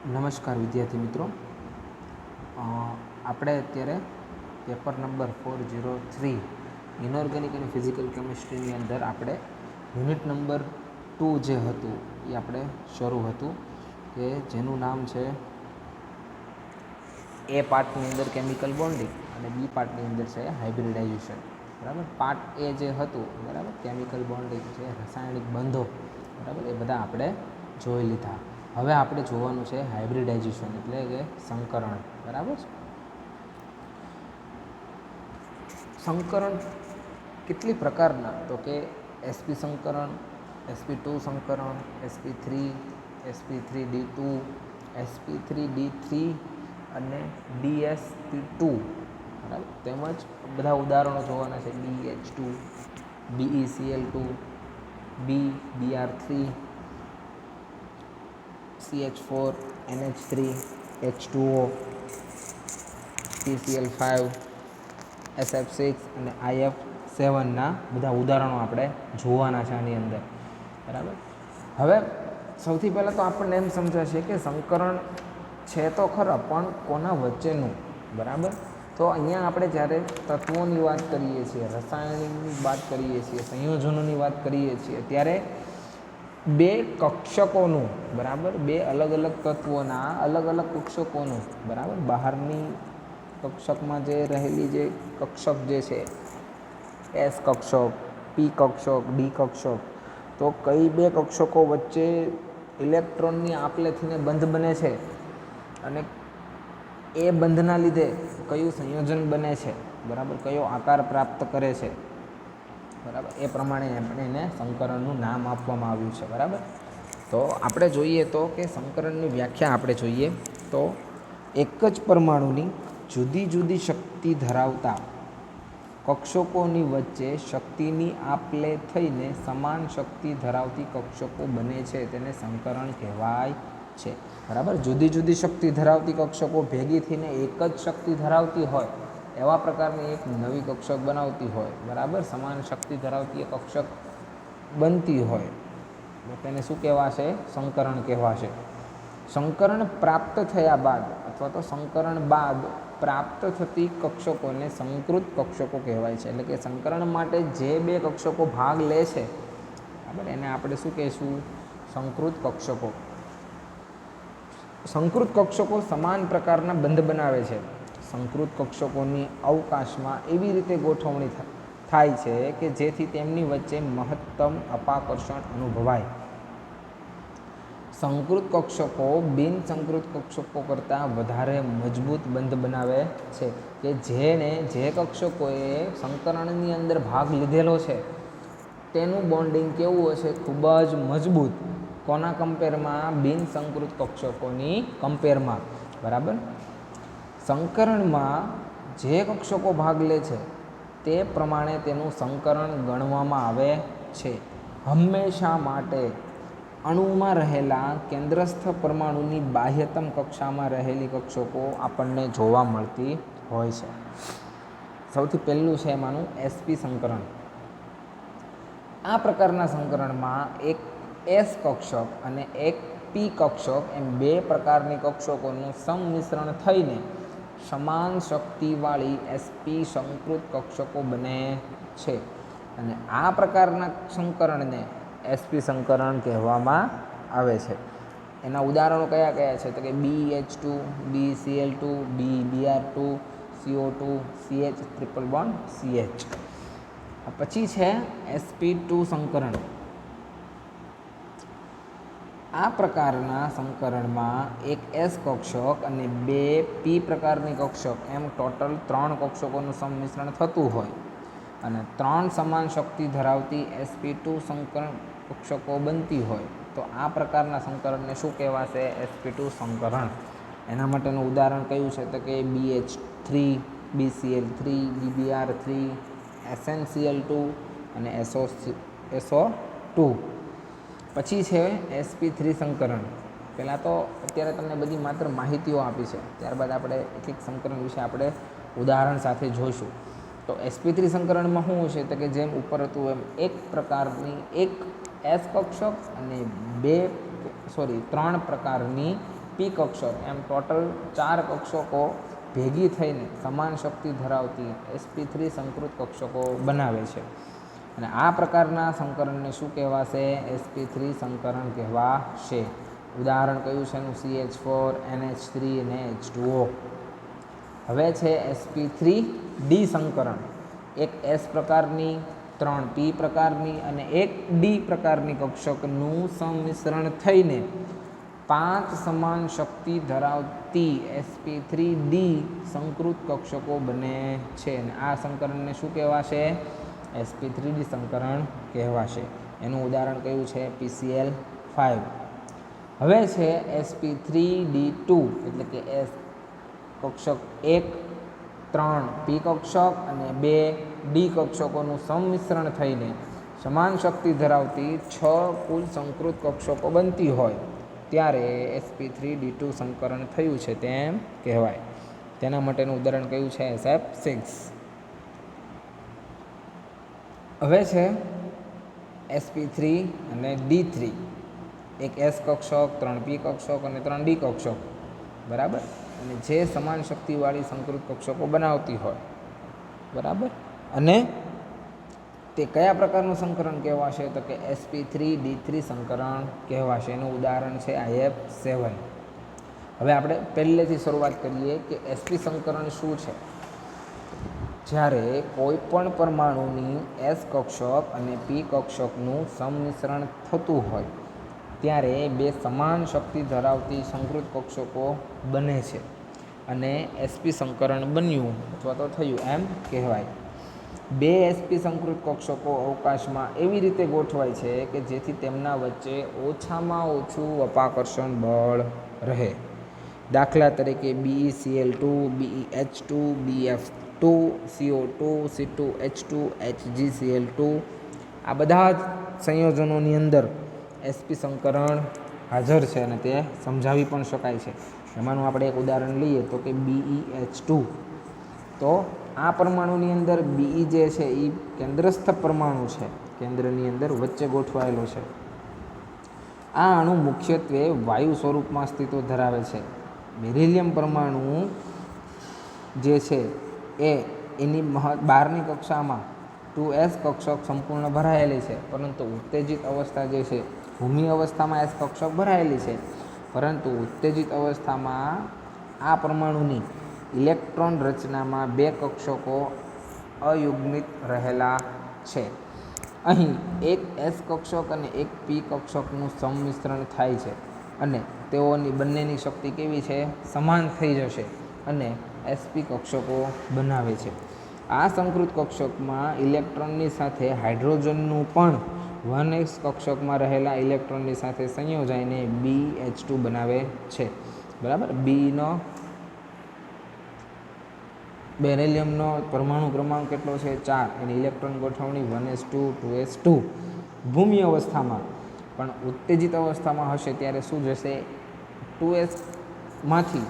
નમસ્કાર વિદ્યાર્થી મિત્રો, આપણે અત્યારે પેપર નંબર 403 ઇનઓર્ગેનિક અને ફિઝિકલ કેમિસ્ટ્રીની અંદર આપણે યુનિટ નંબર 2 જે હતું એ આપણે શરૂ હતું કે જેનું નામ છે એ પાર્ટની અંદર કેમિકલ બોન્ડિંગ અને બી પાર્ટની અંદર છે હાઇબ્રિડાઇઝેશન. બરાબર, પાર્ટ એ જે હતું બરાબર કેમિકલ બોન્ડિંગ છે, રાસાયણિક બંધો બરાબર, એ બધા આપણે જોઈ લીધા. હવે આપણે જોવાનું છે હાઇબ્રિડાઇઝેશન એટલે કે સંકરણ. બરાબર છે, સંકરણ કેટલી પ્રકારના તો કે SP સંકરણ, sp2 સંકરણ, sp3, sp3d2, sp3d3 અને dsp2 બરાબર. તેમજ બધા ઉદાહરણો જોવાના છે BH2, BeCl2, BBr3, CH4, NH3, H2O, PCl5, SF6 અને IF7ના બધા ઉદાહરણો આપણે જોવાના છે આની અંદર. બરાબર, હવે સૌથી પહેલાં તો આપણને એમ સમજાશે કે સંકરણ છે તો ખરા, પણ કોના વચ્ચેનું. બરાબર, તો અહીંયા આપણે જ્યારે તત્વોની વાત કરીએ છીએ, રસાયણની વાત કરીએ છીએ, સંયોજનોની વાત કરીએ છીએ, ત્યારે બે કક્ષકોનું બરાબર, બે અલગ અલગ તત્વોના અલગ અલગ કક્ષકોનું બરાબર, બહારની કક્ષકમાં જે રહેલી જે કક્ષક જે છે એસ કક્ષક, પી કક્ષક, ડી કક્ષક, તો કઈ બે કક્ષકો વચ્ચે ઇલેક્ટ્રોનની આપલેથીને બંધ બને છે અને એ બંધના લીધે કયું સંયોજન બને છે બરાબર, કયો આકાર પ્રાપ્ત કરે છે બરાબર, એ પ્રમાણે આપણે એને સંકરણનું નામ આપવામાં આવ્યું છે. બરાબર, તો આપણે જોઈએ તો કે સંકરણની વ્યાખ્યા આપણે જોઈએ તો એક જ પરમાણુની જુદી જુદી શક્તિ ધરાવતા કક્ષકોની વચ્ચે શક્તિની આપલે થઈને સમાન શક્તિ ધરાવતી કક્ષકો બને છે, તેને સંકરણ કહેવાય છે. બરાબર, જુદી જુદી શક્તિ ધરાવતી કક્ષકો ભેગી થઈને એક જ શક્તિ ધરાવતી હોય એવા પ્રકારની એક નવી કક્ષક બનાવતી હોય બરાબર, સમાન શક્તિ ધરાવતી એક કક્ષક બનતી હોય તેને શું કહેવાશે? સંકરણ કહેવાશે. સંકરણ પ્રાપ્ત થયા બાદ અથવા તો સંકરણ બાદ પ્રાપ્ત થતી કક્ષકોને સંકૃત કક્ષકો કહેવાય છે. એટલે કે સંકરણ માટે જે બે કક્ષકો ભાગ લે છે બરાબર, એને આપણે શું કહીશું? સંકૃત કક્ષકો. સંકૃત કક્ષકો સમાન પ્રકારના બંધ બનાવે છે. સંકૃત કક્ષકોની અવકાશમાં એવી રીતે ગોઠવણી થાય છે કે જેથી તેમની વચ્ચે મહત્તમ અપાકર્ષણ અનુભવાય. સંકૃત કક્ષકો બિન સંકૃત કક્ષકો કરતાં વધારે મજબૂત બંધ બનાવે છે કે જે કક્ષકોએ સંકરણની અંદર ભાગ લીધેલો છે તેનું બોન્ડિંગ કેવું હશે? ખૂબ જ મજબૂત. કોના કમ્પેરમાં? બિન સંકૃત કક્ષકોની કમ્પેરમાં. બરાબર, સંકરણમાં જે કક્ષકો ભાગ લે છે તે પ્રમાણે તેનું સંકરણ ગણવામાં આવે છે. હંમેશા માટે અણુમાં રહેલા કેન્દ્રસ્થ પરમાણુની બાહ્યતમ કક્ષામાં રહેલી કક્ષકો આપણને જોવા મળતી હોય છે. સૌથી પહેલું છે એમાંનું એસપી સંકરણ. આ પ્રકારના સંકરણમાં એક એસ કક્ષક અને એક પી કક્ષક એમ બે પ્રકારની કક્ષકોનું સંમિશ્રણ થઈને સમાન શક્તિવાળી એસપી સંકૃત કક્ષકો બને છે. અને આ પ્રકારના સંકરણને એસપી સંકરણ કહેવામાં આવે છે. એના ઉદાહરણો કયા કયા છે? તો કે BH2, BCl2, BBr2, CO2, CH triple bond CH. પછી છે sp2 સંકરણ. આ પ્રકારના સંકરણમાં એક એસ કક્ષક અને બે પી પ્રકારની કક્ષક એમ ટોટલ 3 કક્ષકોનું સંમિશ્રણ થતું હોય અને 3 સમાન શક્તિ ધરાવતી sp2 સંકરણ કક્ષકો બનતી હોય તો આ પ્રકારના સંકરણને શું કહેવાશે? sp2 સંકરણ. એના માટેનું ઉદાહરણ કયું છે? તો કે BH3, BCl3, BBr3, SnCl2 અને SO2. પછી છે sp3 સંકરણ. પહેલાં તો અત્યારે તમને બધી માત્ર માહિતીઓ આપી છે, ત્યારબાદ આપણે એક એક સંકરણ વિશે આપણે ઉદાહરણ સાથે જોઈશું. તો sp3 સંકરણમાં શું છે? તો કે જેમ ઉપર હતું એમ એક એસ કક્ષક અને 3 પ્રકારની પી કક્ષક, એમ ટોટલ 4 કક્ષકો ભેગી થઈને સમાન શક્તિ ધરાવતી sp3 સંકૃત કક્ષકો બનાવે છે. અને આ પ્રકારના સંકરણને શું કહેવાશે? sp3 સંકરણ કહેવાશે. ઉદાહરણ કયું છે એનું? CH4, NH3 અને H2O. હવે છે sp3d સંકરણ. એક S પ્રકારની, 3 P પ્રકારની અને 1 D પ્રકારની કક્ષકનું સંમિશ્રણ થઈને 5 સમાન શક્તિ ધરાવતી sp3d સંકૃત કક્ષકો બને છે. અને આ સંકરણને શું કહેવાશે? sp3d સંકરણ કહેવાશે. એનું ઉદાહરણ કયું છે? PCl5. હવે છે sp3d2 એટલે કે S કક્ષક 1, 3 P કક્ષક અને 2 D કક્ષકોનું સંમિશ્રણ થઈને સમાન શક્તિ ધરાવતી 6 કુલ સંકૃત કક્ષકો બનતી હોય ત્યારે sp3d2 સંકરણ થયું છે તેમ કહેવાય. તેના માટેનું ઉદાહરણ કયું છે? SF6. હવે છે sp3 અને d3. એક S કક્ષક, 3 P કક્ષક અને 3 D કક્ષક, બરાબર. અને જે સમાન શક્તિવાળી સંકૃત કક્ષકો બનાવતી હોય, બરાબર. અને તે કયા પ્રકારનું સંકરણ કહેવાશે? તો કે sp3d3 સંકરણ કહેવાશે. એનું ઉદાહરણ છે IF7. હવે આપણે પહેલેથી શરૂઆત કરીએ કે sp સંકરણ શું છે. જ્યારે કોઈ પણ પરમાણુની S કક્ષક અને P કક્ષકનું સંમિશ્રણ થતું હોય ત્યારે 2 સમાન શક્તિ ધરાવતી સંકૃત કક્ષકો બને છે અને sp સંકરણ બન્યું અથવા તો થયું એમ કહેવાય. 2 sp સંકૃત કક્ષકો અવકાશમાં એવી રીતે ગોઠવાય છે કે જેથી તેમના વચ્ચે ઓછામાં ઓછું અપાકર્ષણ બળ રહે. દાખલા તરીકે BeCl2, BeH2, BF2, CO2, C2H2, HgCl2 આ બધા જ સંયોજનોની અંદર sp સંકરણ હાજર છે અને તે સમજાવી પણ શકાય છે. એમાંનું આપણે એક ઉદાહરણ લઈએ તો કે BeH2. તો આ પરમાણુની અંદર Be જે છે એ કેન્દ્રસ્થ પરમાણુ છે, કેન્દ્રની અંદર વચ્ચે ગોઠવાયેલો છે. આ અણુ મુખ્યત્વે વાયુ સ્વરૂપમાં અસ્તિત્વ ધરાવે છે. બેરિલિયમ પરમાણુ જે છે એની બહારની કક્ષામાં 2s કક્ષક સંપૂર્ણ ભરાયેલી છે, પરંતુ ઉત્તેજિત અવસ્થા જે છે, ભૂમિ અવસ્થામાં S કક્ષક ભરાયેલી છે, પરંતુ ઉત્તેજિત અવસ્થામાં આ પરમાણુની ઇલેક્ટ્રોન રચનામાં 2 કક્ષકો અયુગ્મિત રહેલા છે. અહીં એક S કક્ષક અને એક P કક્ષકનું સંમિશ્રણ થાય છે અને તેઓની બંનેની શક્તિ કેવી છે? સમાન થઈ જશે અને sp કક્ષકો બનાવે છે. આ સંકૃત કક્ષકમાં ઇલેક્ટ્રોનની સાથે હાઇડ્રોજનનું પણ 1s કક્ષકમાં રહેલા ઇલેક્ટ્રોનની સાથે સંયોજાઈને BH2 બનાવે છે, બરાબર. બેરિલિયમનો પરમાણુ ક્રમાંક કેટલો છે? 4. એની ઇલેક્ટ્રોન ગોઠવણી 1s2 2s2. ભૂમિ અવસ્થામાં પણ ઉત્તેજિત અવસ્થામાં હશે ત્યારે શું જશે? 2s માંથી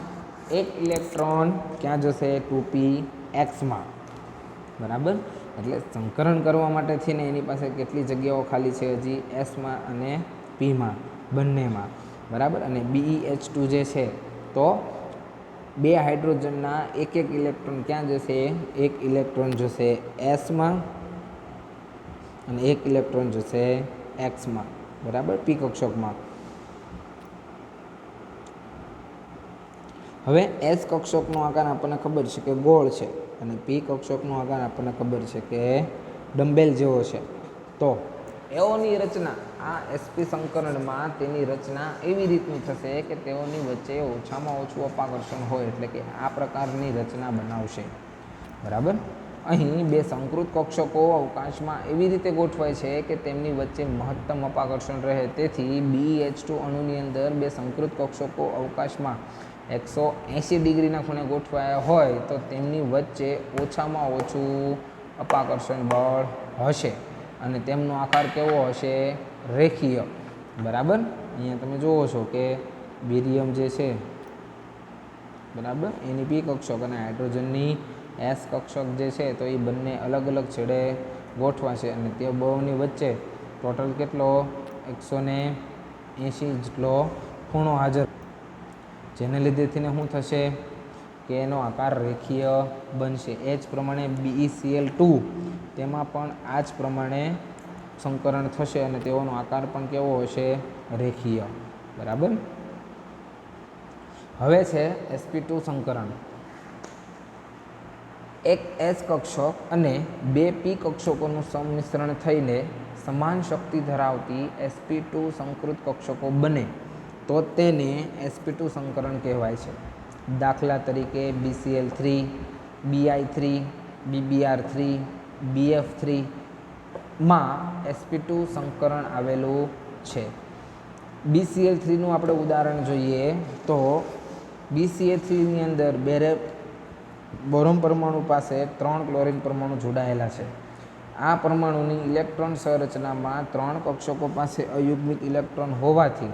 એક ઇલેક્ટ્રોન ક્યાં જશે? 2px માં, બરાબર. એટલે સંકરણ કરવા માટે થઈને એની પાસે કેટલી જગ્યાઓ ખાલી છે? હજી Sમાં અને Pમાં બંનેમાં, બરાબર. અને BeH2 જે છે તો 2 હાઇડ્રોજનના એક ઇલેક્ટ્રોન ક્યાં જશે? એક ઇલેક્ટ્રોન જશે Sમાં અને એક ઇલેક્ટ્રોન જશે Xમાં, બરાબર, P કક્ષકમાં. હવે S કક્ષકનો આકાર આપણને ખબર છે કે ગોળ છે અને P કક્ષકનો આકાર આપણને ખબર છે કે ડમ્બેલ જેવો છે. તો એઓની રચના આ sp સંકરણમાં તેની રચના એવી રીતની થશે કે તેઓની વચ્ચે ઓછામાં ઓછું અપાકર્ષણ હોય, એટલે કે આ પ્રકારની રચના બનાવશે, બરાબર. અહીં 2 સંકૃત કક્ષકો અવકાશમાં એવી રીતે ગોઠવાય છે કે તેમની વચ્ચે મહત્તમ અપાકર્ષણ રહે. તેથી BeH2 અણુની અંદર 2 સંકૃત કક્ષકો અવકાશમાં 180 ડિગ્રીના ખૂણે ગોઠવાયા હોય તો તેમની વચ્ચે ઓછામાં ઓછું અપાકર્ષણ બળ હશે અને તેમનો આકાર કેવો હશે? રેખીય, બરાબર. અહીંયા તમે જુઓ છો કે બેરિયમ જે છે, બરાબર, એની P કક્ષક અને હાઇડ્રોજનની S કક્ષક જે છે તો એ બંને અલગ અલગ છેડે ગોઠવાશે અને તે બંનેની વચ્ચે ટોટલ કેટલો? 180 જેટલો ખૂણો હાજર. જેને લીધેથીને શું થશે કે એનો આકાર રેખીય બનશે. એ જ પ્રમાણે BeCl2 તેમાં પણ આ જ પ્રમાણે સંકરણ થશે અને તેઓનો આકાર પણ કેવો હશે? રેખીય. બરાબર. હવે છે sp2 સંકરણ. એક S કક્ષક અને બે P કક્ષકોનું સંમિશ્રણ થઈને સમાન શક્તિ ધરાવતી sp2 સંકૃત કક્ષકો બને તો તેને sp2 સંકરણ કહેવાય છે. દાખલા તરીકે BCl3, Bi3, BBr3, BF3 માં sp2 સંકરણ આવેલું છે. BCl3નું આપણે ઉદાહરણ જોઈએ તો BCl3ની અંદર બોરોન પરમાણુ પાસે 3 ક્લોરીન પરમાણુ જોડાયેલા છે. આ પરમાણુની ઇલેક્ટ્રોન સંરચનામાં 3 કક્ષકો પાસે અયુગ્મિત ઇલેક્ટ્રોન હોવાથી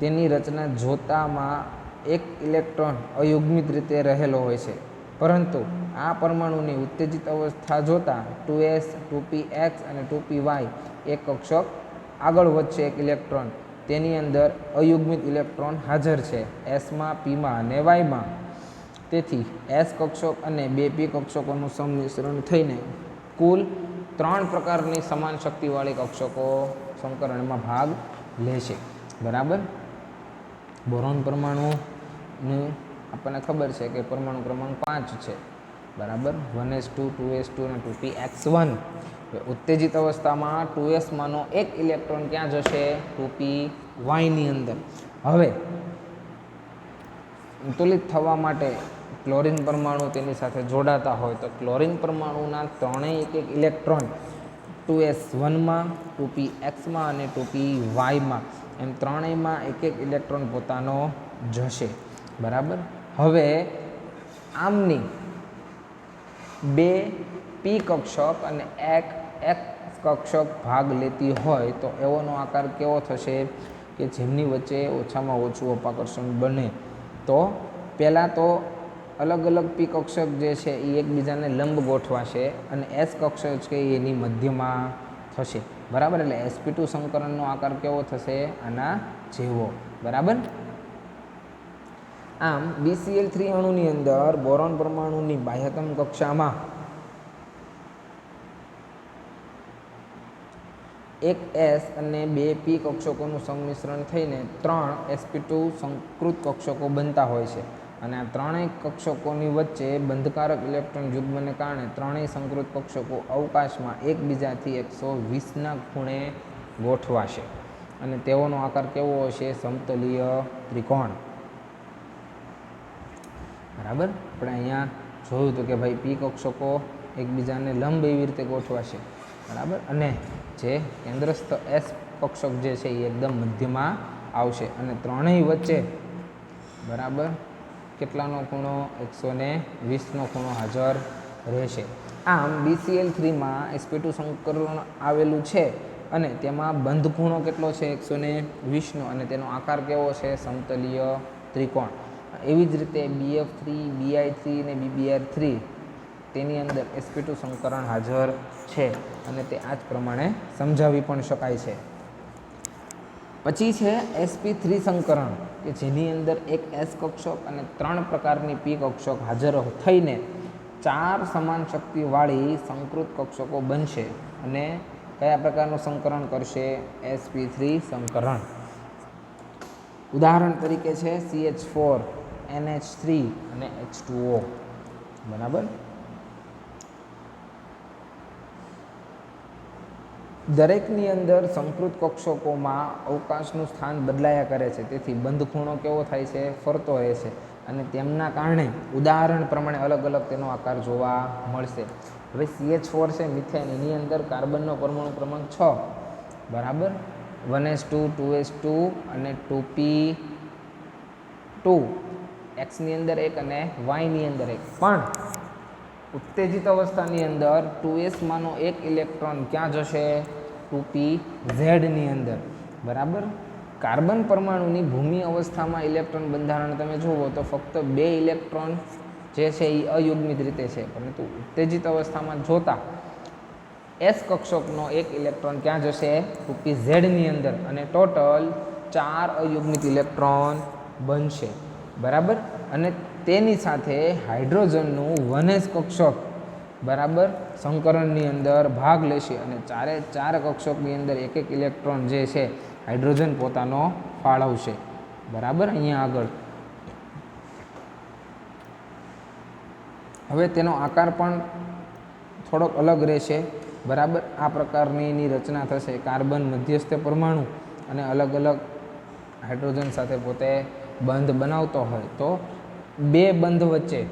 તેની રચના જોતામાં એક ઇલેક્ટ્રોન અયુગ્મિત રીતે રહેલો હોય છે, પરંતુ આ પરમાણુની ઉત્તેજિત અવસ્થા જોતા 2s, 2px અને 2py એક કક્ષક આગળ વધશે એક ઇલેક્ટ્રોન, તેની અંદર અયુગ્મિત ઇલેક્ટ્રોન હાજર છે sમાં, pમાં અને yમાં. તેથી S કક્ષક અને બે P કક્ષકોનું સંમિશ્રણ થઈને કુલ 3 પ્રકારની સમાન શક્તિવાળી કક્ષકો સંકરણમાં ભાગ લેશે. બરાબર. બોરોન પરમાણુનું આપણને ખબર છે કે પરમાણુ ક્રમાંક 5 છે. બરાબર. 1s2, 2s2 અને 2px1. ઉત્તેજિત અવસ્થામાં 2s માંનો એક ઇલેક્ટ્રોન ક્યાં જશે? 2py ની અંદર. હવે સંતુલિત થવા માટે ક્લોરીન પરમાણુ તેની સાથે જોડાતા હોય તો ક્લોરીન પરમાણુના ત્રણેય એક ઇલેક્ટ્રોન 2s1માં, 2pxમાં અને 2pyમાં એમ ત્રણેયમાં એક ઇલેક્ટ્રોન પોતાનો જશે. બરાબર. હવે આમની બે P કક્ષક અને એક X કક્ષક ભાગ લેતી હોય તો એવોનો આકાર કેવો થશે કે જેમની વચ્ચે ઓછામાં ઓછું અપાકર્ષણ બને. તો પહેલાં તો અલગ અલગ P કક્ષક જે છે એ એકબીજાને લંબ ગોઠવાશે અને S કક્ષક છે એની મધ્યમાં થશે. બરાબર. એટલે sp2 સંકરણનો આકાર કેવો થશે? આના જેવો. બરાબર. આમ BCl3 અણુની અંદર બોરોન પરમાણુની બાહ્યતમ કક્ષામાં એક S અને બે P કક્ષકોનું સંમિશ્રણ થઈને 3 sp2 સંકૃત કક્ષકો બનતા હોય છે અને આ ત્રણેય કક્ષકોની વચ્ચે બંધકારક ઇલેક્ટ્રોન યુગ્મને કારણે ત્રણેય સંકૃત કક્ષકો અવકાશમાં એકબીજાથી 120ના ખૂણે ગોઠવાશે અને તેઓનો આકાર કેવો હશે? સમતલીય ત્રિકોણ. બરાબર. આપણે અહીંયા જોયું હતું કે ભાઈ P કક્ષકો એકબીજાને લંબ એવી રીતે ગોઠવાશે. બરાબર. અને જે કેન્દ્રસ્થ S કક્ષક જે છે એ એકદમ મધ્યમાં આવશે અને ત્રણેય વચ્ચે બરાબર કેટલાનો ખૂણો? 120નો ખૂણો હાજર રહેશે. આમ BCl3માં sp2 સંકરણ આવેલું છે અને તેમાં બંધ ખૂણો કેટલો છે? 120નો અને તેનો આકાર કેવો છે? સમતલીય ત્રિકોણ. એવી જ રીતે BF3, Bi3 અને BBr3 તેની અંદર sp2 સંકરણ હાજર છે અને તે આ જ પ્રમાણે સમજાવી પણ શકાય છે. પછી છે sp3 સંકરણ કે જેની અંદર એક S કક્ષક અને 3 પ્રકારની P કક્ષક હાજર થઈને 4 સમાન શક્તિવાળી સંકૃત કક્ષકો બનશે અને કયા પ્રકારનું સંકરણ કરશે? sp3 સંકરણ. ઉદાહરણ તરીકે છે CH4, NH3 અને H2O. બરાબર. દરેકની અંદર સંકૃત કક્ષકોમાં અવકાશનું સ્થાન બદલાયા કરે છે, તેથી બંધ ખૂણો કેવો થાય છે? ફરતો રહે છે અને તેમના કારણે ઉદાહરણ પ્રમાણે અલગ અલગ તેનો આકાર જોવા મળશે. હવે CH4 છે મિથેન, એની અંદર કાર્બનનો પરમાણુ ક્રમાંક 6. બરાબર. 1s2, 2s2 અને 2p2. Xની અંદર એક અને Yની અંદર એક. પણ ઉત્તેજિત અવસ્થાની અંદર 2s માંનો એક ઇલેક્ટ્રોન ક્યાં જશે? 2pzની અંદર. બરાબર. કાર્બન પરમાણુની ભૂમિ અવસ્થામાં ઇલેક્ટ્રોન બંધારણ તમે જુઓ તો ફક્ત 2 ઇલેક્ટ્રોન જે છે એ અયુગ્મિત રીતે છે, પરંતુ ઉત્તેજિત અવસ્થામાં જોતા S કક્ષકનો એક ઇલેક્ટ્રોન ક્યાં જશે? 2pzની અંદર અને ટોટલ 4 અયુગ્મિત ઇલેક્ટ્રોન બનશે. બરાબર, અને તેની સાથે હાઇડ્રોજનનું 1s કક્ષક બરાબર સંકરણની અંદર ભાગ લેશે અને ચારે ચાર કક્ષકની અંદર એક એક ઇલેક્ટ્રોન જે છે હાઇડ્રોજન પોતાનો ફાળવશે. બરાબર, અહીંયા આગળ હવે તેનો આકાર પણ થોડોક અલગ રહેશે. બરાબર, આ પ્રકારની એની રચના થશે. કાર્બન મધ્યસ્થ પરમાણુ અને અલગ અલગ હાઇડ્રોજન સાથે પોતે બંધ બનાવતો હોય તો બે બંધ વચ્ચે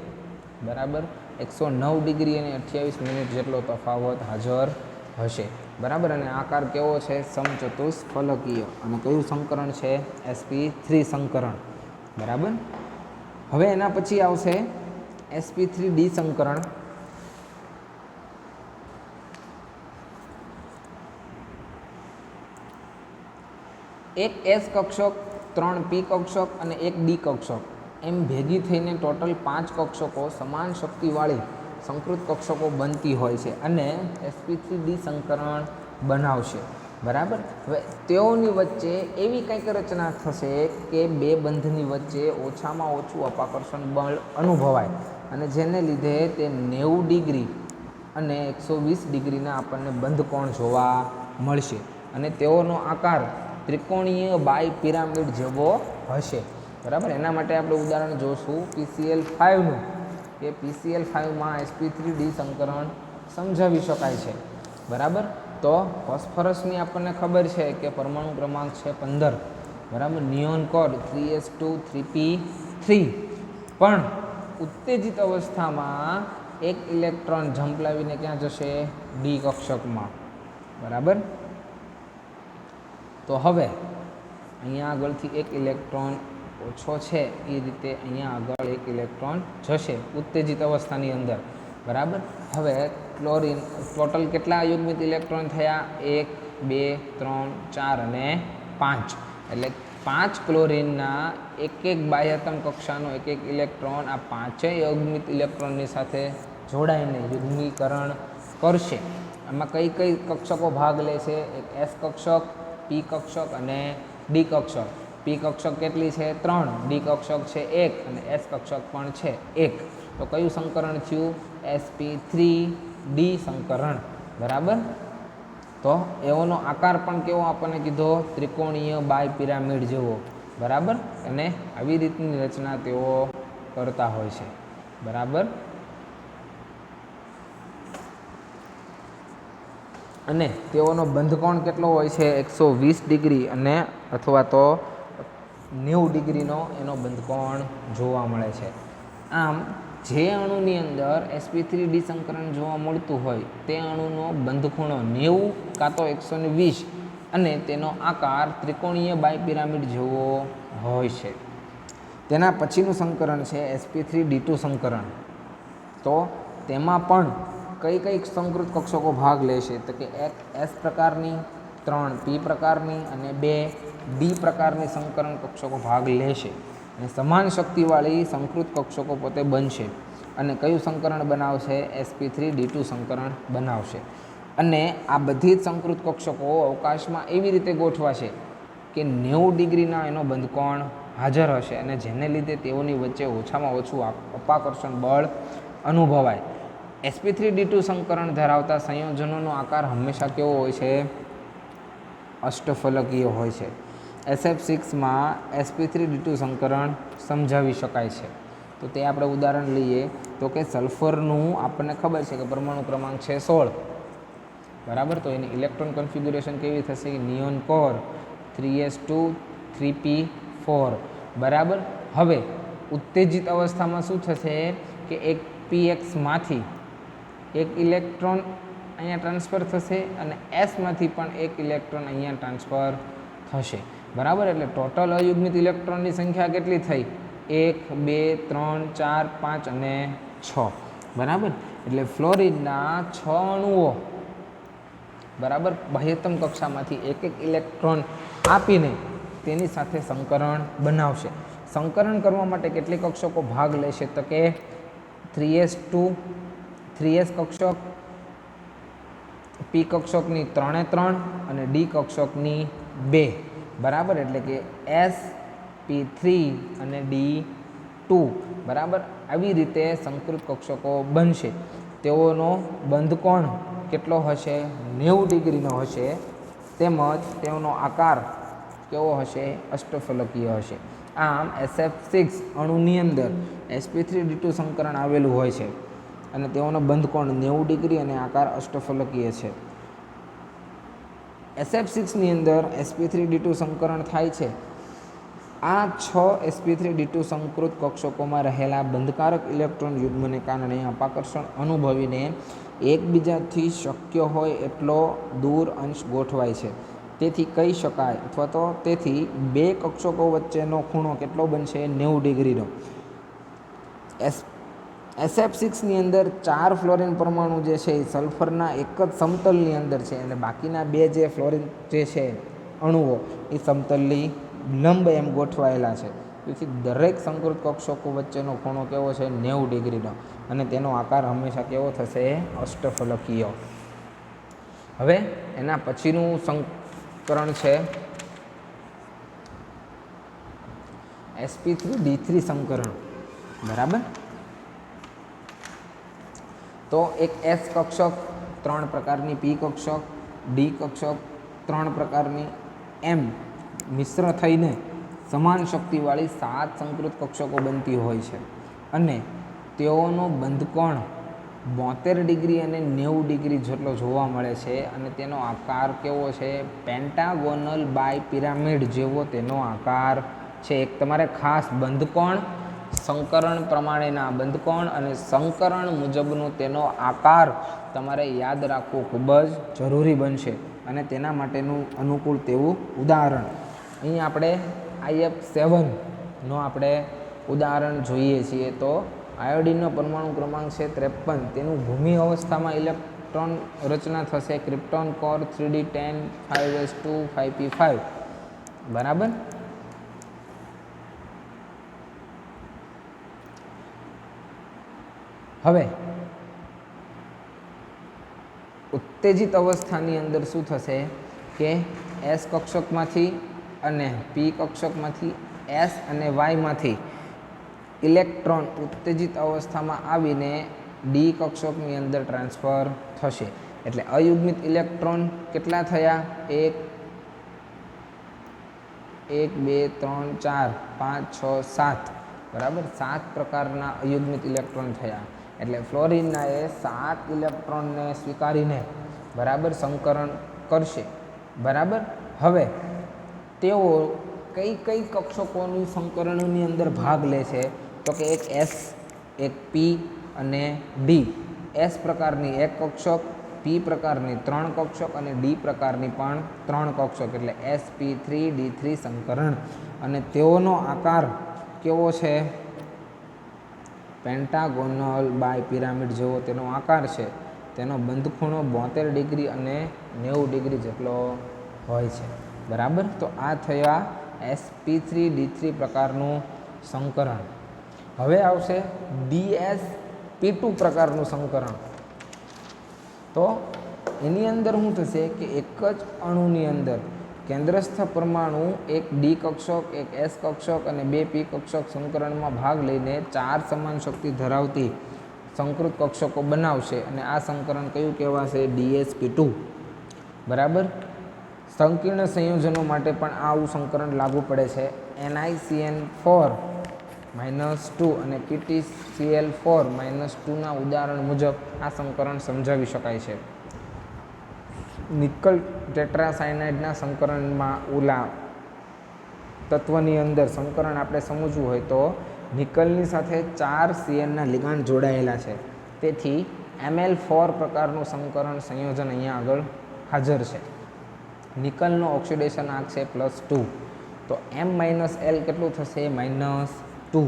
બરાબર 109 ડિગ્રી અને 28 મિનિટ જેટલો તફાવત હાજર હશે. બરાબર, અને આકાર કેવો છે? સમચતુષ્ફલકીય. અને કયું સંકરણ છે? sp3 સંકરણ. બરાબર, હવે એના પછી આવશે sp3d સંકરણ. એક S કક્ષક, 3 P કક્ષક અને એક D કક્ષક એમ ભેગી થઈને ટોટલ 5 કક્ષકો સમાન શક્તિવાળી સંકૃત કક્ષકો બનતી હોય છે અને sp3d સંકરણ બનાવશે. બરાબર, હવે તેઓની વચ્ચે એવી કંઈક રચના થશે કે બે બંધની વચ્ચે ઓછામાં ઓછું અપાકર્ષણ બળ અનુભવાય અને જેને લીધે તે 90 ડિગ્રી અને 120 ડિગ્રીના આપણને બંધ કોણ જોવા મળશે અને તેઓનો આકાર ત્રિકોણીય બાય પિરામિડ જેવો હશે. બરાબર, એના માટે આપણે ઉદાહરણ જોશું PCl5નું કે PCl5માં sp3d સંકરણ સમજાવી શકાય છે. બરાબર, તો ફોસ્ફરસની આપણને ખબર છે કે પરમાણુ ક્રમાંક છે 15. બરાબર, નિયોન કોડ 3s2 3p3 પણ ઉત્તેજિત અવસ્થામાં એક ઇલેક્ટ્રોન જમ્પ લાવીને ક્યાં જશે? ડી કક્ષકમાં. બરાબર, તો હવે અહીંયા આગળથી એક ઇલેક્ટ્રોન ઓછો છે એ રીતે અહીંયા આગળ એક ઇલેક્ટ્રોન જશે ઉત્તેજિત અવસ્થાની અંદર. બરાબર, હવે ક્લોરીન ટોટલ કેટલા યુગ્મિત ઇલેક્ટ્રોન થયા? 1 2 3 4 અને 5. એટલે 5 ક્લોરીનના એક એક બાહ્યતમ કક્ષાનો એક એક ઇલેક્ટ્રોન આ પાંચેય યુગ્મિત ઇલેક્ટ્રોનની સાથે જોડાઈને યુગ્મીકરણ કરશે. આમાં કઈ કઈ કક્ષકો ભાગ લે છે? એક S કક્ષક, P કક્ષક અને D કક્ષક. P કક્ષક કેટલી છે? 3. D કક્ષક છે 1 અને S કક્ષક પણ છે 1. તો કયું સંકરણ થયું? sp3d સંકરણ. બરાબર, તો એઓનો આકાર પણ કેવો આપણને કીધો? ત્રિકોણીય બાય પિરામિડ જેવો. બરાબર, અને આવી રીતની રચના તેઓ કરતા હોય છે. બરાબર, અને તેઓનો બંધકોણ કેટલો હોય છે? 120 ડિગ્રી અને અથવા તો 90 ડિગ્રીનો એનો બંધકોણ જોવા મળે છે. આમ જે અણુની અંદર sp3d સંકરણ જોવા મળતું હોય તે અણુનો બંધખૂણો 90 કાં તો 120 અને તેનો આકાર ત્રિકોણીય બાય પિરામિડ જેવો હોય છે. તેના પછીનું સંકરણ છે sp3d2 સંકરણ. તો તેમાં પણ કઈ કઈ સંકૃત કક્ષકો ભાગ લેશે? તો કે એક S પ્રકારની, 3 P પ્રકારની અને 2 D પ્રકારની સંકરણ કક્ષકો ભાગ લેશે અને સમાન શક્તિવાળી સંકૃત કક્ષકો પોતે બનશે. અને કયું સંકરણ બનાવશે? sp3d2 સંકરણ બનાવશે. અને આ બધી જ સંકૃત કક્ષકો અવકાશમાં એવી રીતે ગોઠવાશે કે 90 ડિગ્રીના એનો બંધકોણ હાજર હશે અને જેને લીધે તેઓની વચ્ચે ઓછામાં ઓછું અપાકર્ષણ બળ અનુભવાય. sp3d2 સંકરણ ધરાવતા સંયોજનોનો આકાર હંમેશા કેવો હોય છે? અષ્ટફલકીય હોય છે. SF6માં sp3d2 સંકરણ સમજાવી શકાય છે. તો તે આપણે ઉદાહરણ લઈએ તો કે સલ્ફરનું આપણને ખબર છે કે પરમાણુ ક્રમાંક છે 16. બરાબર, તો એની ઇલેક્ટ્રોન કન્ફિગ્યુરેશન કેવી થશે? Neon core 3s2 3p4. બરાબર, હવે ઉત્તેજિત અવસ્થામાં શું થશે કે એક pxમાંથી એક ઇલેક્ટ્રોન અહીંયા ટ્રાન્સફર થશે અને એસમાંથી પણ એક ઇલેક્ટ્રોન અહીંયા ટ્રાન્સફર થશે. બરાબર, એટલે ટોટલ અયુગ્મિત ઇલેક્ટ્રોનની સંખ્યા કેટલી થઈ? 1 2 3 4 5 અને 6. બરાબર, એટલે ફ્લોરિનના 6 અણુઓ બરાબર બાહ્યતમ કક્ષામાંથી એક એક ઇલેક્ટ્રોન આપીને તેની સાથે સંકરણ બનાવશે. સંકરણ કરવા માટે કેટલી કક્ષકો ભાગ લેશે? તો કે 3s2 3s કક્ષક, P કક્ષકની 3 3 અને D કક્ષકની 2. બરાબર, એટલે કે sp3 અને D બરાબર. આવી રીતે સંકૃત કક્ષકો બનશે. તેઓનો બંધકોણ કેટલો હશે? 90 ડિગ્રીનો હશે. તેમજ તેઓનો આકાર કેવો હશે? અષ્ટફલકીય હશે. આમ SF6 અણુની અંદર sp3d2 સંકરણ આવેલું હોય છે અને તેઓનો બંધકોણ 90 ડિગ્રી અને આકાર અષ્ટફલકીય છે. SF6ની અંદર sp3d2 સંકરણ થાય છે. આ 6 sp3d2 સંકૃત કક્ષકોમાં રહેલા બંધકારક ઇલેક્ટ્રોન યુગ્મને કારણે અપાકર્ષણ અનુભવીને એકબીજાથી શક્ય હોય એટલો દૂર અંશ ગોઠવાય છે. તેથી કહી શકાય અથવા તો તેથી બે કક્ષકો વચ્ચેનો ખૂણો કેટલો બનશે? 90 ડિગ્રીનો. SF6ની અંદર 4 ફ્લોરિન પરમાણુ જે છે એ સલ્ફરના એક જ સમતલની અંદર છે અને બાકીના બે જે ફ્લોરિન જે છે અણુઓ એ સમતલની લંબ એમ ગોઠવાયેલા છે. તેથી દરેક સંકૃત કક્ષકો વચ્ચેનો ખૂણો કેવો છે? 90 ડિગ્રીનો અને તેનો આકાર હંમેશા કેવો થશે? અષ્ટફલકીય. હવે એના પછીનું સંકરણ છે sp3d3 સંકરણ. બરાબર. તો એક S કક્ષક, 3 પ્રકારની P કક્ષક, D કક્ષક, 3 પ્રકારની M મિશ્ર થઈને સમાન શક્તિવાળી 7 સંકૃત કક્ષકો બનતી હોય છે અને તેઓનો બંધકોણ 72 ડિગ્રી અને 90 ડિગ્રી જેટલો જોવા મળે છે અને તેનો આકાર કેવો છે? પેન્ટાગોનલ બાય પિરામિડ જેવો તેનો આકાર છે. એક તમારે ખાસ બંધકોણ, સંકરણ પ્રમાણેના બંધકોણ અને સંકરણ મુજબનો તેનો આકાર તમારે યાદ રાખવું ખૂબ જ જરૂરી બનશે અને તેના માટેનું અનુકૂળ તેવું ઉદાહરણ અહીં આપણે IF7નો આપણે ઉદાહરણ જોઈએ છીએ. તો આયોડિનનો પરમાણુ ક્રમાંક છે 53. તેનું ભૂમિ અવસ્થામાં ઇલેક્ટ્રોન રચના થશે krypton core 3d10 5s2 5p5. બરાબર. હવે ઉત્તેજિત અવસ્થાની અંદર શું થશે કે S કક્ષકમાંથી અને P કક્ષકમાંથી S અને Yમાંથી ઇલેક્ટ્રોન ઉત્તેજિત અવસ્થામાં આવીને D કક્ષકની અંદર ટ્રાન્સફર થશે. એટલે અયુગ્મિત ઇલેક્ટ્રોન કેટલા થયા? 1 2 3 4 5 6 7. બરાબર. 7 પ્રકારના અયુગ્મિત ઇલેક્ટ્રોન થયા. એટલે ફ્લોરિનના એ 7 ઇલેક્ટ્રોનને સ્વીકારીને બરાબર સંકરણ કરશે. બરાબર. હવે તેઓ કઈ કઈ કક્ષકોની સંકરણની અંદર ભાગ લે છે? તો કે એક S, એક P અને D. S પ્રકારની એક કક્ષક, P પ્રકારની 3 કક્ષક અને D પ્રકારની પણ 3 કક્ષક. એટલે sp3d3 સંકરણ અને તેઓનો આકાર કેવો છે? પેન્ટાગોનલ બાય પિરામિડ જેવો તેનો આકાર છે. તેનો બંધખૂણો 72 ડિગ્રી અને 90 ડિગ્રી જેટલો હોય છે. બરાબર. તો આ થયા sp3d3 પ્રકારનું સંકરણ. હવે આવશે dsp2 પ્રકારનું સંકરણ. તો એની અંદર શું થશે કે એક જ અણુની અંદર કેન્દ્રસ્થ પરમાણુ એક D કક્ષક, એક S કક્ષક અને 2 P કક્ષક સંકરણમાં ભાગ લઈને 4 સમાન શક્તિ ધરાવતી સંકૃત કક્ષકો બનાવશે અને આ સંકરણ કયું કહેવાશે? dsp2. બરાબર. સંકીર્ણ સંયોજનો માટે પણ આવું સંકરણ લાગુ પડે છે. NiCN4 -2 અને PtCl4 -2ના ઉદાહરણ મુજબ આ સંકરણ સમજાવી શકાય છે. નિકલ ટેટ્રાસાયનાઇડના સંકરણમાં ઓલા તત્વની અંદર સંકરણ આપણે સમજવું હોય તો નિકલની સાથે 4 CN ના લિગાન્ડ જોડાયેલા છે. તેથી Ml4 પ્રકારનું સંકરણ સંયોજન અહીંયા આગળ હાજર છે. નિકલનો ઓક્સિડેશન આંક છે +2. તો M-L કેટલું થશે? -2.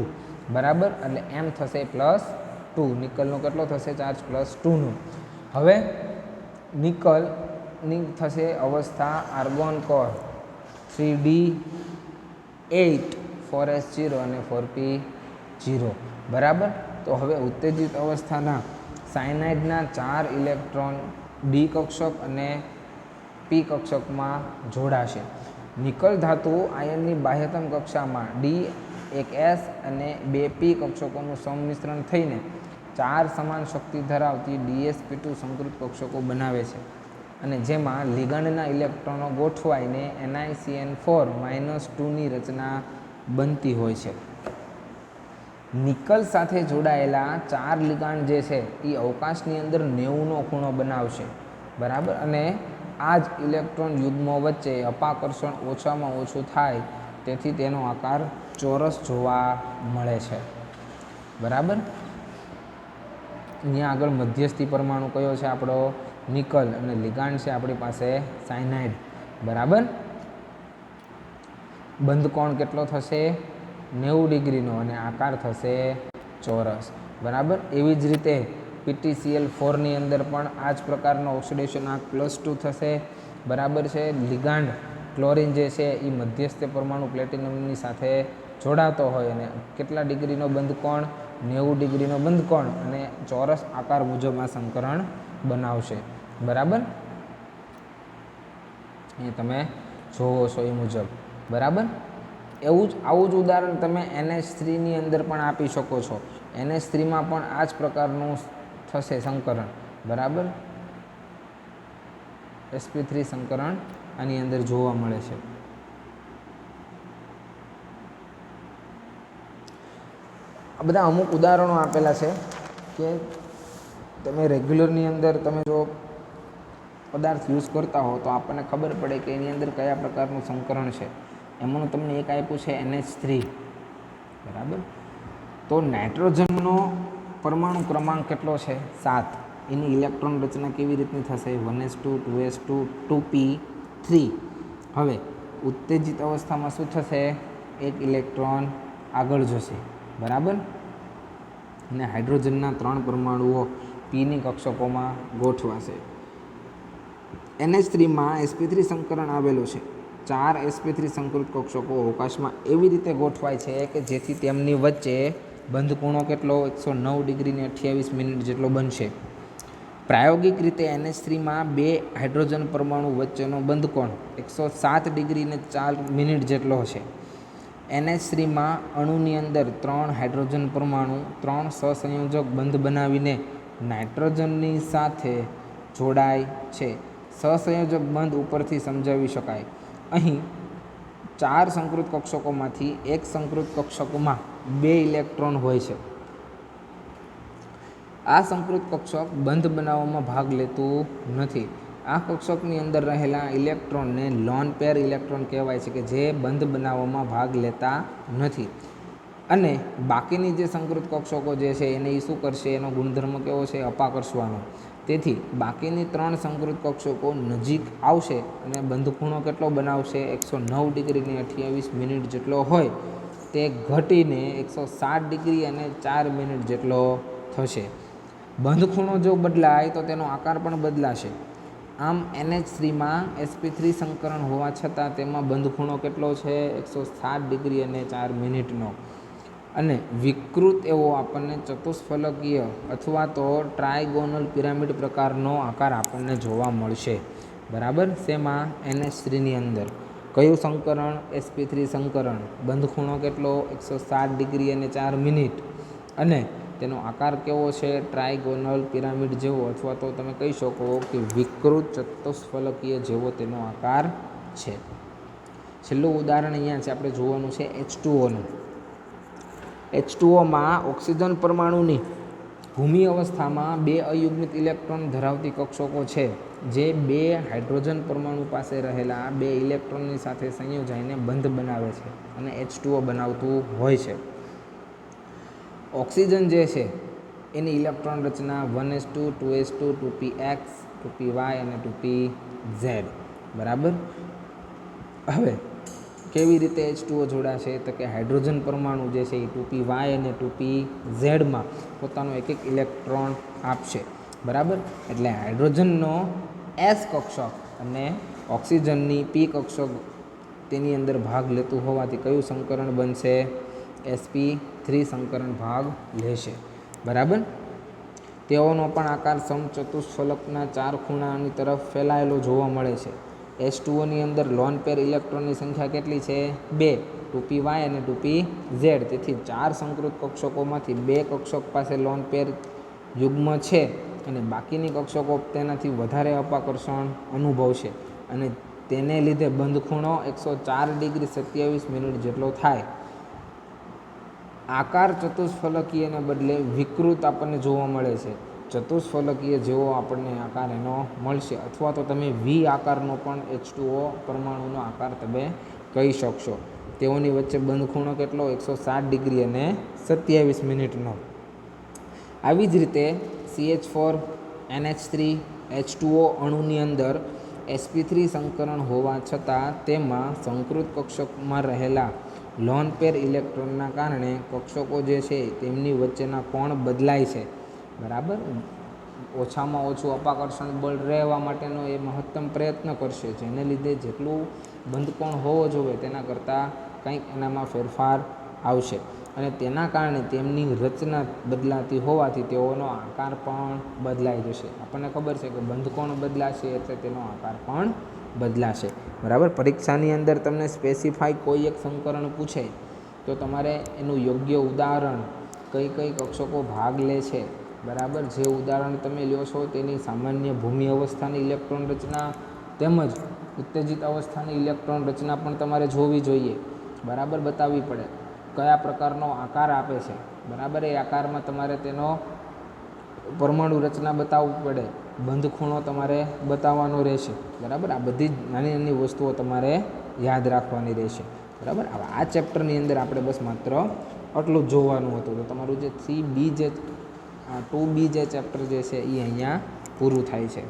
બરાબર. એટલે M થશે +2. નિકલનો કેટલો થશે ચાર્જ? +2નો. હવે નિકલની થશે અવસ્થા આર્ગોન કોર 3d8 4s0 અને 4p0. બરાબર. તો હવે ઉત્તેજિત અવસ્થાના સાયનાઇડના 4 ઇલેક્ટ્રોન D કક્ષક અને P કક્ષકમાં જોડાશે. નિકલ ધાતુ આયનની બાહ્યતમ કક્ષામાં D એક એસ અને 2 પી કક્ષકોનું સંમિશ્રણ થઈને 4 સમાન શક્તિ ધરાવતી dsp2 સંકૃત કક્ષકો બનાવે છે અને જેમાં લિગન્ડના ઇલેક્ટ્રોનો ગોઠવાઈને NiCN4-2ની રચના બનતી હોય છે. નિકલ સાથે જોડાયેલા 4 લિગાન્ડ જે છે એ અવકાશની અંદર 90નો ખૂણો બનાવશે, બરાબર. અને આ જ ઇલેક્ટ્રોન યુગ્મો વચ્ચે અપાકર્ષણ ઓછામાં ઓછું થાય, તેથી તેનો આકાર ચોરસ જોવા મળે છે, બરાબર. અહીંયા આગળ મધ્યસ્થી પરમાણુ કયો છે આપણો? નિકલ, અને લિગાન્ડ છે આપણી પાસે સાયનાઇડ, બરાબર. બંધ કોણ કેટલો થશે? 90 ડિગ્રીનો, અને આકાર થશે ચોરસ, બરાબર. એવી જ રીતે PtCl4ની અંદર પણ આ જ પ્રકારનો ઓક્સિડેશન આંક +2 થશે, બરાબર છે. લિગાન્ડ ક્લોરિન જે છે એ મધ્યસ્થ પરમાણુ પ્લેટિનમની સાથે જોડાતો હોય અને કેટલા ડિગ્રીનો બંધ કોણ? 90 ડિગ્રીનો બંધ કોણ, અને ચોરસ આકાર મુજબ આ સંકરણ બનાવશે, બરાબર. એ તમે જોવો છો એ મુજબ, બરાબર. આવું જ ઉદાહરણ તમે NH3ની અંદર પણ આપી શકો છો. NH3માં પણ આ જ પ્રકારનું થશે સંકરણ, બરાબર. sp3 સંકરણ આની અંદર જોવા મળે છે. આ બધા અમુક ઉદાહરણો આપેલા છે કે તમે રેગ્યુલરની અંદર તમે જો પદાર્થ યુઝ કરતા હો તો આપણને ખબર પડે કે એની અંદર કયા પ્રકારનું સંકરણ છે. એમાંનું તમને એક આપ્યું છે NH3, બરાબર. તો નાઇટ્રોજનનો પરમાણુ ક્રમાંક કેટલો છે? 7. એની ઇલેક્ટ્રોન રચના કેવી રીતની થશે? 1s2 2s2 2p3. હવે ઉત્તેજિત અવસ્થામાં શું થશે? એક ઇલેક્ટ્રોન આગળ જશે, બરાબર. અને હાઇડ્રોજનના 3 પરમાણુઓ પીની કક્ષકોમાં ગોઠવાશે. NH3માં sp3 સંકરણ આવેલું છે. 4 sp3 સંકૃત કક્ષકો અવકાશમાં એવી રીતે ગોઠવાય છે કે જેથી તેમની વચ્ચે બંધ ખૂણો કેટલો? 109 ડિગ્રી ને 28 મિનિટ જેટલો બનશે. પ્રાયોગિક રીતે NH3માં 2 હાઇડ્રોજન પરમાણુ વચ્ચેનો બંધ કોણ 107 ડિગ્રી ને 4 મિનિટ જેટલો હશે. NH3માં અણુની અંદર 3 હાઇડ્રોજન પરમાણુ 3 સહસંયોજક બંધ બનાવીને નાઇટ્રોજનની સાથે જોડાય છે. સહસંયોજક બંધ ઉપરથી સમજાવી શકાય. અહીં 4 સંકૃત કક્ષકોમાંથી એક સંકૃત કક્ષકમાં 2 ઇલેક્ટ્રોન હોય છે. આ સંકૃત કક્ષક બંધ બનાવવામાં ભાગ લેતું નથી. આ કક્ષકની અંદર રહેલા ઇલેક્ટ્રોનને લોન પેર ઇલેક્ટ્રોન કહેવાય છે કે જે બંધ બનાવવામાં ભાગ લેતા નથી. અને બાકીની જે સંકૃત કક્ષકો જે છે એને એ શું કરશે? એનો ગુણધર્મ કેવો છે? અપાકર્ષવાનો. તેથી બાકીની 3 સંકૃત કક્ષકો નજીક આવશે અને બંધ ખૂણો કેટલો બનાવશે? 109 ડિગ્રી ને 28 મિનિટ જેટલો હોય તે ઘટીને 107 ડિગ્રી અને 4 મિનિટ જેટલો થશે. બંધ ખૂણો જો બદલાય તો તેનો આકાર પણ બદલાશે. આમ NH3માં sp3 સંકરણ હોવા છતાં તેમાં બંધ ખૂણો કેટલો છે? 107 ડિગ્રી અને 4 મિનિટનો. અને વિકૃત એવો આપણને ચતુષ્ફલકીય અથવા તો ટ્રાયગોનલ પિરામિડ પ્રકારનો આકાર આપણને જોવા મળશે, બરાબર. શેમાં? NH3ની અંદર. કયું સંકરણ? sp3 સંકરણ. બંધ ખૂણો કેટલો? 107 ડિગ્રી અને 4 મિનિટ. અને તેનો આકાર કેવો છે? ટ્રાયગોનલ પિરામિડ જેવો, અથવા તો તમે કહી શકો કે વિકૃત ચતુષ્ફલકીય જેવો તેનો આકાર છે. છેલ્લું ઉદાહરણ અહીંયા છે આપણે જોવાનું છે H2Oનું. H2Oમાં ઓક્સિજન પરમાણુની ભૂમિ અવસ્થામાં 2 અયુગ્મિત ઇલેક્ટ્રોન ધરાવતી કક્ષકો છે જે 2 હાઇડ્રોજન પરમાણુ પાસે રહેલા 2 ઇલેક્ટ્રોનની સાથે સંયોજાઈને બંધ બનાવે છે અને H2O બનાવતું હોય છે. ઓક્સિજન જે છે એની ઇલેક્ટ્રોન રચના 1s2 2s2 2px 2py અને 2pz, બરાબર. હવે કેવી રીતે H2O જોડાશે? તો કે હાઇડ્રોજન પરમાણુ જે છે એ 2py અને 2pzમાં પોતાનો એક ઇલેક્ટ્રોન આપશે, બરાબર. એટલે હાઇડ્રોજનનો S કક્ષક અને ઓક્સિજનની P કક્ષક તેની અંદર ભાગ લેતું હોવાથી કયું સંકરણ બનશે? sp3 સંકરણ ભાગ લેશે, બરાબર. તેઓનો પણ આકાર સમચતુષ્ફલકના 4 ખૂણાની તરફ ફેલાયેલો જોવા મળે છે. H2Oની અંદર લોન પેર ઇલેક્ટ્રોનની સંખ્યા કેટલી છે? 2, 2p y અને 2p z. તેથી 4 સંકૃત કક્ષકોમાંથી 2 કક્ષક પાસે લોન પેર યુગ્મ છે અને બાકીની કક્ષકો તેનાથી વધારે અપાકર્ષણ અનુભવશે અને તેને લીધે બંધ ખૂણો 104 ડિગ્રી 27 મિનિટ જેટલો થાય. આકાર ચતુષ્ફલકીયને બદલે વિકૃત આપણને જોવા મળે છે. ચતુષ્ફલકીય જેવો આપણને આકાર એનો મળશે, અથવા તો તમે વી આકારનો પણ H2O પરમાણુનો આકાર તમે કહી શકશો. તેઓની વચ્ચે બંધ ખૂણો કેટલો? 107 ડિગ્રી અને 27 મિનિટનો. આવી જ રીતે CH4 NH3 H2O અણુની અંદર sp3 સંકરણ હોવા છતાં તેમાં સંકૃત કક્ષકમાં રહેલા લોન પેર ઇલેક્ટ્રોનના કારણે કક્ષકો જે છે તેમની વચ્ચેના કોણ બદલાય છે. બરાબર, ઓછામાં ઓછું અપાકર્ષણ બળ રહેવા માટેનો એ મહત્તમ પ્રયત્ન કરશે, જેને લીધે જેટલું બંધ કોણ હોવો જોઈએ તેના કરતાં કંઈક એનામાં ફેરફાર આવશે અને તેના કારણે તેમની રચના બદલાતી હોવાથી તેઓનો આકાર પણ બદલાઈ જશે. આપણને ખબર છે કે બંધ કોણ બદલાશે એટલે તેનો આકાર પણ બદલાશે. બરાબર, પરીક્ષાની અંદર તમને સ્પેસિફાઈ કોઈ એક સંકરણ પૂછે તો તમારે એનું યોગ્ય ઉદાહરણ, કઈ કઈ કક્ષકો ભાગ લે છે, બરાબર, જે ઉદાહરણ તમે લ્યો છો તેની સામાન્ય ભૂમિ અવસ્થાની ઇલેક્ટ્રોન રચના તેમજ ઉત્તેજિત અવસ્થાની ઇલેક્ટ્રોન રચના પણ તમારે જોવી જોઈએ. બરાબર, બતાવવી પડે કયા પ્રકારનો આકાર આપે છે. બરાબર, એ આકારમાં તમારે તેનો પરમાણુ રચના બતાવવી પડે, બંધ ખૂણો તમારે બતાવવાનો રહેશે. બરાબર, આ બધી જ નાની નાની વસ્તુઓ તમારે યાદ રાખવાની રહેશે. બરાબર, હવે આ ચેપ્ટરની અંદર આપણે બસ માત્ર આટલું જ જોવાનું હતું. તો તમારું જે 2b જે ચેપ્ટર જે છે એ અહીંયા પૂરું થાય છે.